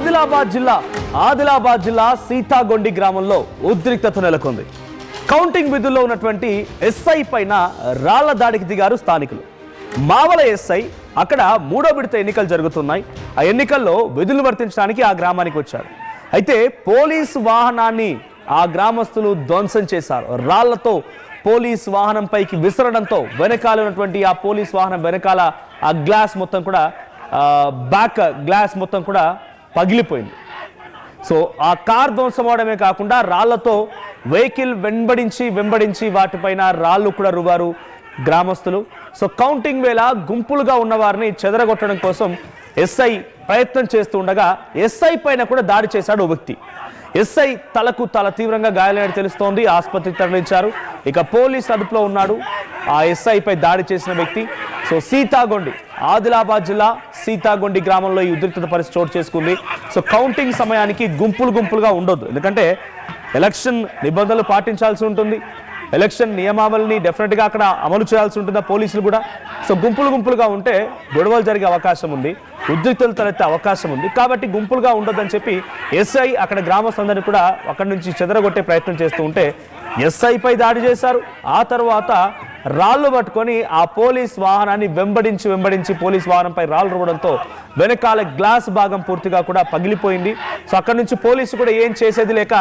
ఆదిలాబాద్ జిల్లా సీతాగొండి గ్రామంలో ఉద్రిక్తత నెలకొంది. కౌంటింగ్ విధుల్లో ఉన్నటువంటి ఎస్ఐ పైన రాళ్ల దాడికి దిగారు స్థానికులు. మావల ఎస్ఐ అక్కడ మూడో విడత ఎన్నికలు జరుగుతున్నాయి. ఆ ఎన్నికల్లో విధులు వర్తించడానికి ఆ గ్రామానికి వచ్చారు. అయితే పోలీసు వాహనాన్ని ఆ గ్రామస్తులు ధ్వంసం చేశారు. రాళ్లతో పోలీస్ వాహనం పైకి విసరడంతో వెనకాల ఉన్నటువంటి ఆ పోలీస్ వాహనం వెనకాల ఆ గ్లాస్ మొత్తం కూడా బ్యాక్ గ్లాస్ మొత్తం కూడా పగిలిపోయింది. సో ఆ కార్ ధ్వంసం అవడమే కాకుండా రాళ్లతో వెహికల్ వెంబడించి వాటిపైన రాళ్ళు కూడా రువారు గ్రామస్తులు. సో కౌంటింగ్ వేళ గుంపులుగా ఉన్న వారిని చెదరగొట్టడం కోసం ఎస్ఐ ప్రయత్నం చేస్తూ ఉండగా ఎస్ఐ పైన కూడా దాడి చేశాడు ఓ వ్యక్తి. ఎస్ఐ తలకు తీవ్రంగా గాయాలైనట్టు తెలుస్తోంది. ఆసుపత్రికి తరలించారు. ఇక పోలీస్ అదుపులో ఉన్నాడు ఆ ఎస్ఐపై దాడి చేసిన వ్యక్తి. సో సీతాగొండి, ఆదిలాబాద్ జిల్లా సీతాగొండి గ్రామంలో ఈ ఉద్రిక్తత పరిస్థితి చోటు చేసుకుంది. సో కౌంటింగ్ సమయానికి గుంపులుగా ఉండొద్దు, ఎందుకంటే ఎలక్షన్ నిబంధనలు పాటించాల్సి ఉంటుంది. ఎలక్షన్ నియమావళిని డెఫినెట్గా అక్కడ అమలు చేయాల్సి ఉంటుంది పోలీసులు కూడా. సో గుంపులుగా ఉంటే గొడవలు జరిగే అవకాశం ఉంది, ఉద్రిక్తలు తలెత్తే అవకాశం ఉంది. కాబట్టి గుంపులుగా ఉండొద్దని చెప్పి ఎస్ఐ అక్కడ గ్రామస్తులందరినీ కూడా అక్కడి నుంచి చెదరగొట్టే ప్రయత్నం చేస్తూ ఉంటే ఎస్ఐపై దాడి చేశారు. ఆ తర్వాత రాళ్లు పట్టుకొని ఆ పోలీస్ వాహనాన్ని వెంబడించి పోలీస్ వాహనంపై రాళ్లు రువ్వడంతో వెనకాల గ్లాస్ భాగం పూర్తిగా కూడా పగిలిపోయింది. సో అక్కడి నుంచి పోలీసు కూడా ఏం చేసేది లేక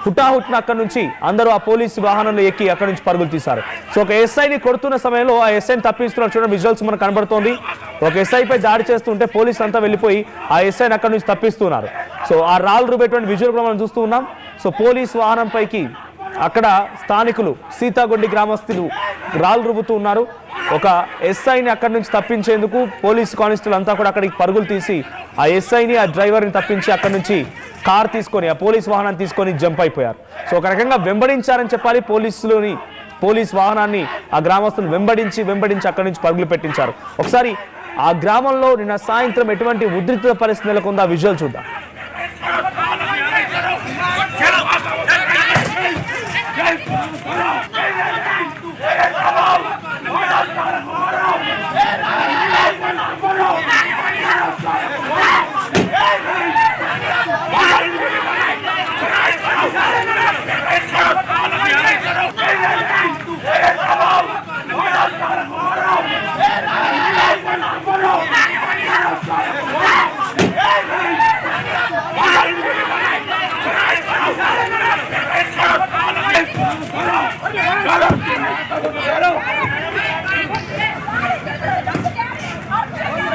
హుటాహుట్న అక్కడి నుంచి అందరూ ఆ పోలీసు వాహనంలో ఎక్కి అక్కడి నుంచి పరుగులు తీశారు. సో ఒక ఎస్ఐని కొడుతున్న సమయంలో ఆ ఎస్ఐని తప్పిస్తున్నారు. చూడండి, విజువల్స్ మనకు కనబడుతోంది. ఒక ఎస్ఐపై దాడి చేస్తుంటే పోలీసులు అంతా వెళ్ళిపోయి ఆ ఎస్ఐని అక్కడి నుంచి తప్పిస్తున్నారు. సో ఆ రాళ్ళు రుబ్బేటువంటి విజువల్ కూడా మనం చూస్తూ ఉన్నాం. సో పోలీసు వాహనం పైకి అక్కడ స్థానికులు సీతాగొండి గ్రామస్తులు రాళ్ళు రువ్వుతూ ఉన్నారు. ఒక ఎస్ఐని అక్కడి నుంచి తప్పించేందుకు పోలీసు కానిస్టేబుల్ అంతా కూడా అక్కడికి పరుగులు తీసి ఆ ఎస్ఐని ఆ డ్రైవర్ని తప్పించి అక్కడి నుంచి కార్ తీసుకొని ఆ పోలీస్ వాహనాన్ని తీసుకొని జంప్ అయిపోయారు. సో ఒక రకంగా వెంబడించారని చెప్పాలి. పోలీస్ వాహనాన్ని ఆ గ్రామస్తులు వెంబడించి అక్కడి నుంచి పరుగులు పెట్టించారు. ఒకసారి ఆ గ్రామంలో నిన్న సాయంత్రం ఎటువంటి ఉద్రిక్త పరిస్థితి నెలకొందో ఆ విజువల్ చూద్దాం.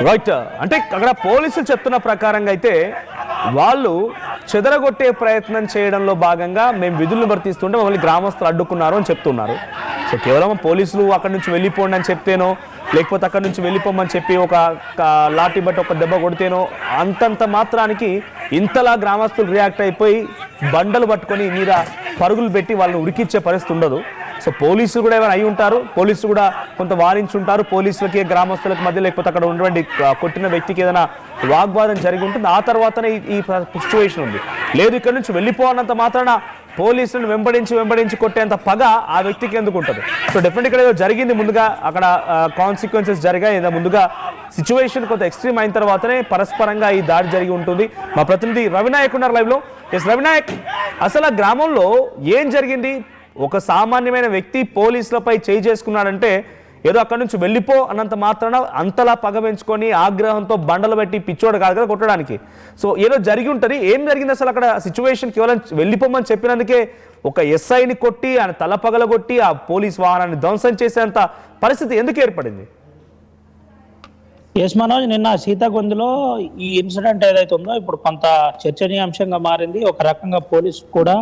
రైట్, అంటే అక్కడ పోలీసులు చెప్తున్న ప్రకారంగా అయితే వాళ్ళు చెదరగొట్టే ప్రయత్నం చేయడంలో భాగంగా మేము విధులను వర్తిస్తుంటే మమ్మల్ని గ్రామస్తులు అడ్డుకున్నారు అని చెప్తున్నారు. సో కేవలం పోలీసులు అక్కడి నుంచి వెళ్ళిపోండి అని చెప్తేనో లేకపోతే అక్కడి నుంచి వెళ్ళిపోమని చెప్పి ఒక లాఠీ బట్టి ఒక దెబ్బ కొడితేనో అంతంత మాత్రానికి ఇంతలా గ్రామస్తులు రియాక్ట్ అయిపోయి బండలు పట్టుకొని మీద పరుగులు పెట్టి వాళ్ళని ఉరికిచ్చే పరిస్థితి ఉండదు. సో పోలీసులు కూడా ఏమైనా అయి ఉంటారు, పోలీసులు కూడా కొంత వారించుంటారు. పోలీసులకి గ్రామస్తులకు మధ్య లేకపోతే అక్కడ ఉన్నటువంటి కొట్టిన వ్యక్తికి ఏదైనా వాగ్వాదం జరిగి ఉంటుంది. ఆ తర్వాతనే ఈ సిచ్యువేషన్ ఉంది. లేదు ఇక్కడ నుంచి వెళ్ళిపోవాలంత మాత్రాన పోలీసులను వెంబడించి కొట్టేంత పగ ఆ వ్యక్తికి ఎందుకు ఉంటుంది? సో డెఫినెట్ ఇక్కడ ఏదో జరిగింది, ముందుగా అక్కడ కాన్సిక్వెన్సెస్ జరిగాయి. ఏదో ముందుగా సిచ్యువేషన్ కొంత ఎక్స్ట్రీమ్ అయిన తర్వాతనే పరస్పరంగా ఈ దాడి జరిగి ఉంటుంది. మా ప్రతినిధి రవినాయక్ ఉన్నారు లైవ్లో. ఎస్ రవినాయక్, అసలు ఆ గ్రామంలో ఏం జరిగింది? ఒక సామాన్యమైన వ్యక్తి పోలీసులపై చేయి చేసుకున్నాడంటే ఏదో అక్కడి నుంచి వెళ్ళిపో అన్నంత మాత్రాన అంతలా పగ పెంచుకొని ఆగ్రహంతో బండలు పెట్టి పిచ్చోడు కాదు కదా కొట్టడానికి. సో ఏదో జరిగి ఉంటుంది. ఏం జరిగింది అసలు అక్కడ సిచ్యువేషన్? కేవలం వెళ్ళిపోమని చెప్పినందుకే ఒక ఎస్ఐని కొట్టి ఆయన తల పగలగొట్టి ఆ పోలీస్ వాహనాన్ని ధ్వంసం చేసేంత పరిస్థితి ఎందుకు ఏర్పడింది? ఎస్ మనోజ్, నిన్న సీతాగొందిలో ఈ ఇన్సిడెంట్ ఏదైతే ఉందో ఇప్పుడు కొంత చర్చనీయాంశంగా మారింది. ఒక రకంగా పోలీసు కూడా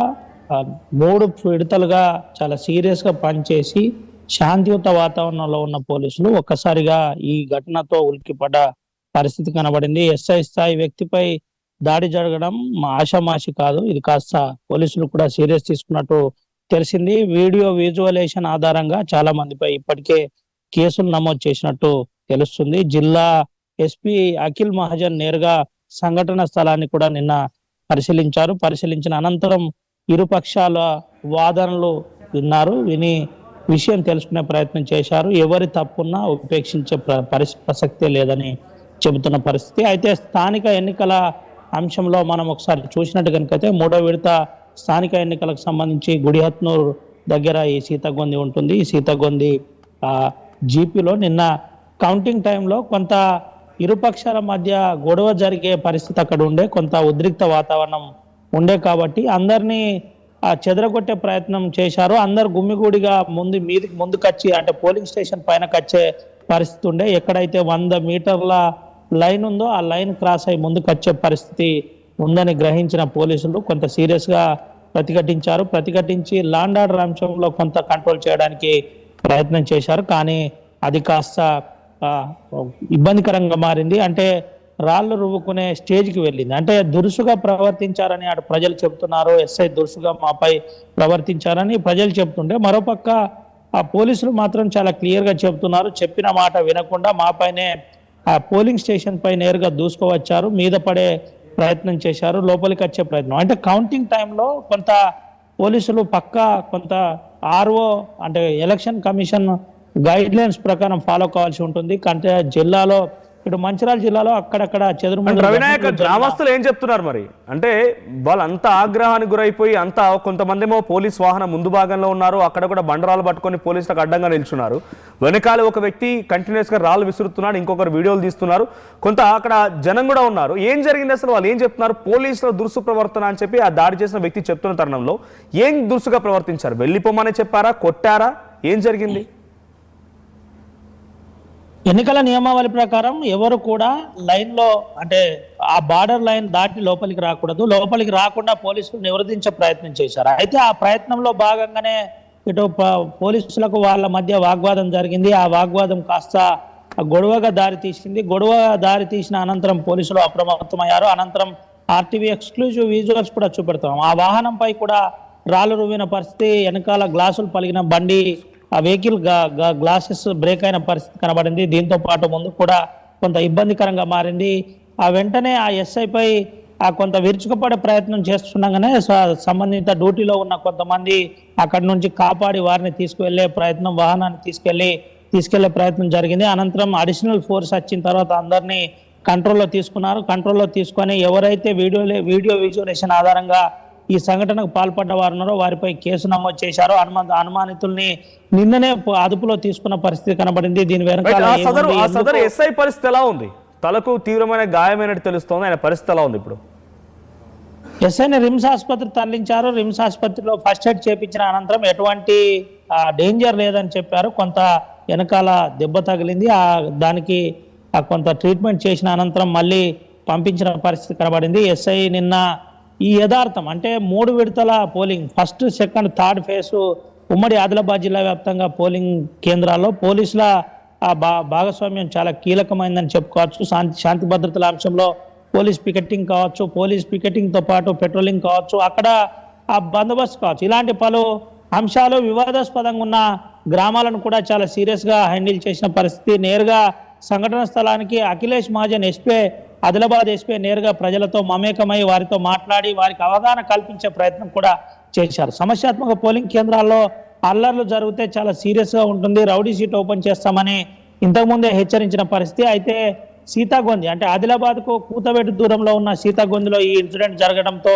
3 విడతలుగా చాలా సీరియస్ గా పనిచేసి శాంతియుత వాతావరణంలో ఉన్న పోలీసులు ఒక్కసారిగా ఈ ఘటనతో ఉలిక్కిపడ్డ పరిస్థితి కనబడింది. ఎస్ఐ స్థాయి వ్యక్తిపై దాడి జరగడం ఆషామాషి కాదు. ఇది కాస్త పోలీసులు కూడా సీరియస్ తీసుకున్నట్టు తెలిసింది. వీడియో విజువలేషన్ ఆధారంగా చాలా మందిపై ఇప్పటికే కేసులు నమోదు చేసినట్టు తెలుస్తుంది. జిల్లా ఎస్పీ అఖిల్ మహాజన్ నేరుగా సంఘటన స్థలాన్ని కూడా నిన్న పరిశీలించిన అనంతరం ఇరుపక్షాల వాదనలు విని విషయం తెలుసుకునే ప్రయత్నం చేశారు. ఎవరి తప్పున్నా ఉపేక్షించే ప్రసక్తే లేదని చెబుతున్న పరిస్థితి. అయితే స్థానిక ఎన్నికల అంశంలో మనం ఒకసారి చూసినట్టు కనుకైతే 3వ విడత స్థానిక ఎన్నికలకు సంబంధించి గుడిహత్నూర్ దగ్గర ఈ సీతగొంది ఉంటుంది. ఈ సీతగొంది జీపీలో నిన్న కౌంటింగ్ టైంలో కొంత ఇరుపక్షాల మధ్య గొడవ జరిగే పరిస్థితి అక్కడ ఉండే, కొంత ఉద్రిక్త వాతావరణం ఉండే కాబట్టి అందరినీ చెదరగొట్టే ప్రయత్నం చేశారు. అందరు గుమ్మిగూడిగా ముందుకొచ్చి అంటే పోలింగ్ స్టేషన్ పైన వచ్చే పరిస్థితి ఉండే. ఎక్కడైతే 100 మీటర్ల లైన్ ఉందో ఆ లైన్ క్రాస్ అయి ముందుకొచ్చే పరిస్థితి ఉందని గ్రహించిన పోలీసులు కొంత సీరియస్గా ప్రతిఘటించి లాండ్ ఆర్డర్ అంశంలో కొంత కంట్రోల్ చేయడానికి ప్రయత్నం చేశారు. కానీ అది కాస్త ఇబ్బందికరంగా మారింది. అంటే రాళ్ళు రువ్వుకునే స్టేజ్కి వెళ్ళింది. అంటే దురుసుగా ప్రవర్తించారని అటు ప్రజలు చెబుతున్నారు. ఎస్ఐ దురుసుగా మాపై ప్రవర్తించారని ప్రజలు చెబుతుంటే, మరోపక్క ఆ పోలీసులు మాత్రం చాలా క్లియర్గా చెబుతున్నారు. చెప్పిన మాట వినకుండా మాపైనే ఆ పోలింగ్ స్టేషన్ పై నేరుగా దూసుకోవచ్చారు, మీద పడే ప్రయత్నం చేశారు, లోపలికి వచ్చే ప్రయత్నం. అంటే కౌంటింగ్ టైంలో కొంత పోలీసులు కొంత ఆర్ఓ అంటే ఎలక్షన్ కమిషన్ గైడ్ లైన్స్ ప్రకారం ఫాలో కావాల్సి ఉంటుంది. అంటే జిల్లాలో ఇటు మంచిర్యాల జిల్లాలో అక్కడక్కడ రవినాయక్ గ్రామస్తులు ఏం చెప్తున్నారు మరి? అంటే వాళ్ళంతా ఆగ్రహానికి గురైపోయి అంతా కొంతమందేమో పోలీస్ వాహనం ముందు భాగంలో ఉన్నారు, అక్కడ కూడా బండరాలు పట్టుకొని పోలీసులకు అడ్డంగా నిల్చున్నారు. వెనకాల ఒక వ్యక్తి కంటిన్యూస్ గా రాళ్ళు విసురుతున్నాడు, ఇంకొకరు వీడియోలు తీస్తున్నారు, కొంత అక్కడ జనం కూడా ఉన్నారు. ఏం జరిగింది అసలు? వాళ్ళు ఏం చెప్తున్నారు? పోలీసుల దురుసు ప్రవర్తన అని చెప్పి ఆ దాడి చేసిన వ్యక్తి చెప్తున్న తరుణంలో ఏం దురుసుగా ప్రవర్తించారు? వెళ్ళిపోమని చెప్పారా, కొట్టారా, ఏం జరిగింది? ఎన్నికల నియమావళి ప్రకారం ఎవరు కూడా లైన్లో అంటే ఆ బార్డర్ లైన్ దాటి లోపలికి రాకూడదు. లోపలికి రాకుండా పోలీసులు నిరోధించే ప్రయత్నం చేశారు. అయితే ఆ ప్రయత్నంలో భాగంగానే ఇటు పోలీసులకు వాళ్ళ మధ్య వాగ్వాదం జరిగింది. ఆ వాగ్వాదం కాస్త గొడవగా దారి తీసిన అనంతరం పోలీసులు అప్రమత్తమయ్యారు. అనంతరం ఆర్టీవీ ఎక్స్క్లూజివ్ విజువల్స్ కూడా చూపెడతాం. ఆ వాహనంపై కూడా రాళ్ళు రువ్విన పరిస్థితి, వెనకాల గ్లాసులు పలిగిన బండి, ఆ వెహికల్ గ్లాసెస్ బ్రేక్ అయిన పరిస్థితి కనబడింది. దీంతో పాటు ముందు కూడా కొంత ఇబ్బందికరంగా మారింది. ఆ వెంటనే ఆ ఎస్ఐపై కొంత విరుచుకుపడే ప్రయత్నం చేస్తుండగానే సంబంధిత డ్యూటీలో ఉన్న కొంతమంది అక్కడి నుంచి కాపాడి వారిని తీసుకువెళ్లే ప్రయత్నం, వాహనాన్ని తీసుకెళ్లే ప్రయత్నం జరిగింది. అనంతరం అడిషనల్ ఫోర్స్ వచ్చిన తర్వాత అందరినీ కంట్రోల్లో తీసుకున్నారు. కంట్రోల్లో తీసుకొని ఎవరైతే వీడియో విజువలేషన్ ఆధారంగా ఈ సంఘటనకు పాల్పడ్డ వారు ఉన్నారో వారిపై కేసు నమోదు చేశారు. అనుమానితుల్ని నిన్ననే అదుపులో తీసుకున్న పరిస్థితి కనబడింది. దీని వెనకాల ఎస్ఐ పరిస్థితి ఎలా ఉంది? తలకు తీవ్రమైన గాయమైనట్టు తెలుస్తోంది. ఆయన పరిస్థితి ఎలా ఉంది ఇప్పుడు? ఎస్ఐని రిమ్స్ ఆసుపత్రి తరలించారు. రిమ్స్ ఆసుపత్రిలో ఫస్ట్ ఎయిడ్ చేపించిన అనంతరం ఎటువంటి డేంజర్ లేదని చెప్పారు. కొంత వెనకాల దెబ్బ తగిలింది, దానికి కొంత ట్రీట్మెంట్ చేసిన అనంతరం మళ్ళీ పంపించిన పరిస్థితి కనబడింది. ఎస్ఐ నిన్న ఈ యథార్థం అంటే 3 విడతల polling, first, second, third face ఉమ్మడి ఆదిలాబాద్ జిల్లా వ్యాప్తంగా పోలింగ్ కేంద్రాల్లో పోలీసుల భాగస్వామ్యం చాలా కీలకమైందని చెప్పుకోవచ్చు. శాంతి భద్రతల అంశంలో పోలీస్ పికెటింగ్ కావచ్చు, పోలీస్ పికెటింగ్తో పాటు పెట్రోలింగ్ కావచ్చు, అక్కడ ఆ బందోబస్తు కావచ్చు, ఇలాంటి పలు అంశాలు వివాదాస్పదంగా ఉన్న గ్రామాలను కూడా చాలా సీరియస్గా హ్యాండిల్ చేసిన పరిస్థితి. నేరుగా సంఘటన స్థలానికి అఖిలేష్ మహాజన్ ఆదిలాబాద్ ఎస్పీ నేరుగా ప్రజలతో మమేకమై వారితో మాట్లాడి వారికి అవగాహన కల్పించే ప్రయత్నం కూడా చేశారు. సమస్యాత్మక పోలింగ్ కేంద్రాల్లో అల్లర్లు జరిగితే చాలా సీరియస్గా ఉంటుంది, రౌడీ షీట్ ఓపెన్ చేస్తామని ఇంతకుముందే హెచ్చరించిన పరిస్థితి. అయితే సీతాగొంది అంటే ఆదిలాబాద్కు కూతవేటు దూరంలో ఉన్న సీతాగొందిలో ఈ ఇన్సిడెంట్ జరగడంతో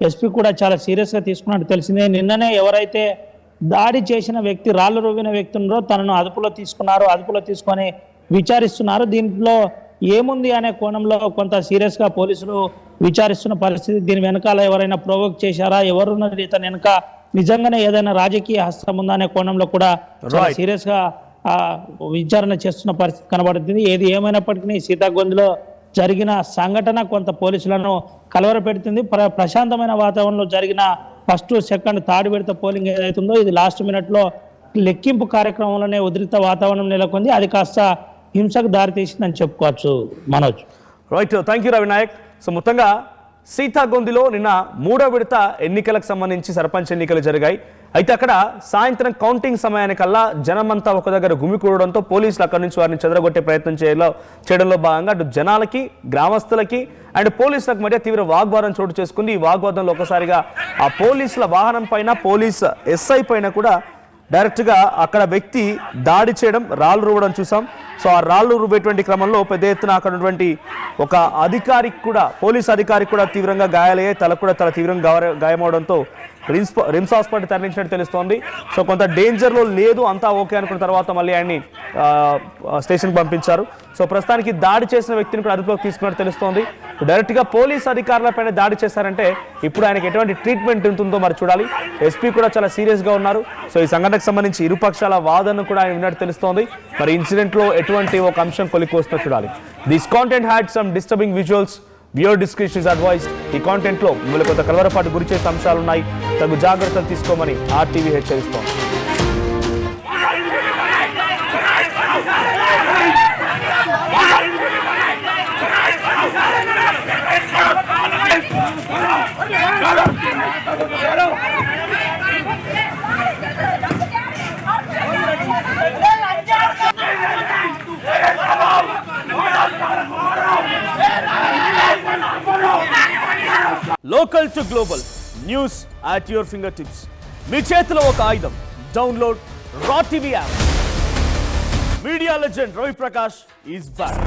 ఎస్పీ కూడా చాలా సీరియస్గా తీసుకున్నట్టు తెలిసిందే. నిన్ననే ఎవరైతే దాడి చేసిన వ్యక్తి, రాళ్ళు రువ్విన వ్యక్తి ఉన్నారో తనను అదుపులో తీసుకొని విచారిస్తున్నారు. దీంట్లో ఏముంది అనే కోణంలో కొంత సీరియస్గా పోలీసులు విచారిస్తున్న పరిస్థితి. దీని వెనకాల ఎవరైనా ప్రొవోక్ చేశారా, ఎవరున్నది ఇతని వెనక, నిజంగానే ఏదైనా రాజకీయ హస్తం ఉందా అనే కోణంలో కూడా సీరియస్గా విచారణ చేస్తున్న పరిస్థితి కనబడుతుంది. ఏది ఏమైనప్పటికీ సీతాగొందిలో జరిగిన సంఘటన కొంత పోలీసులను కలవరపెడుతుంది. ప్రశాంతమైన వాతావరణంలో జరిగిన ఫస్ట్, సెకండ్, థర్డ్ విడత పోలింగ్ ఏదైతుందో ఇది లాస్ట్ మినిట్లో లెక్కింపు కార్యక్రమంలోనే ఉద్రిక్త వాతావరణం నెలకొంది. అది కాస్త హింసకు దారితీసిందని చెప్పుకోవచ్చు. Manoj. Right, thank you Ravinayak. So మొత్తంగా సీతాగొందిలో నిన్న 3వ విడత ఎన్నికలకు సంబంధించి సర్పంచ్ ఎన్నికలు జరిగాయి. అయితే అక్కడ సాయంత్రం కౌంటింగ్ సమయానికల్లా జనమంతా ఒక దగ్గర గుమికూడడంతో పోలీసులు అక్కడి నుంచి వారిని చెదరగొట్టే ప్రయత్నం చేయడంలో భాగంగా అటు జనాలకి, గ్రామస్తులకి అండ్ పోలీసులకు మధ్య తీవ్ర వాగ్వాదం చోటు చేసుకుంది. ఈ వాగ్వాదంలో ఒకసారిగా ఆ పోలీసుల వాహనం పైన, పోలీస్ ఎస్ఐ పైన కూడా డైరెక్ట్గా అక్కడ వ్యక్తి దాడి చేయడం, రాళ్ళు రువ్వడం చూసాం. సో ఆ రాళ్ళు రువ్వేటువంటి క్రమంలో పెద్ద ఎత్తున అక్కడ ఉన్నటువంటి ఒక అధికారికి కూడా, పోలీస్ అధికారికి కూడా తీవ్రంగా గాయాలయ్యాయి. తలకు కూడా చాలా తీవ్రంగా గాయమవడంతో రిమ్స్ హాస్పిటల్ తరలించినట్టు తెలుస్తోంది. సో కొంత డేంజర్లో లేదు, అంతా ఓకే అనుకున్న తర్వాత మళ్ళీ ఆయన్ని స్టేషన్కి పంపించారు. సో ప్రస్తుతానికి దాడి చేసిన వ్యక్తిని కూడా అదుపులోకి తీసుకున్నట్టు తెలుస్తోంది. డైరెక్ట్గా పోలీస్ అధికారులపైన దాడి చేశారంటే ఇప్పుడు ఆయనకి ఎటువంటి ట్రీట్మెంట్ ఉంటుందో మరి చూడాలి. ఎస్పీ కూడా చాలా సీరియస్గా ఉన్నారు. సో ఈ సంఘటనకు సంబంధించి ఇరుపక్షాల వాదనను కూడా ఆయన విన్నట్టు తెలుస్తోంది. మరి ఇన్సిడెంట్లో ఎటువంటి ఒక అంశం కొలిక్కి వస్తుందో చూడాలి. This content had some disturbing visuals. Viewer description is advised. ఈ కాంటెంట్లో మిమ్మల్ని కొంత కలవరపాటు గురి చేసే అంశాలు ఉన్నాయి. తగు జాగ్రత్తలు తీసుకోమని ఆర్టీవీ హెచ్చరిస్తోంది. Local to global news at your finger tips. మీ చేతిలో ఒక ఆయుధం. Download raw TV app. Media legend Ravi Prakash is back.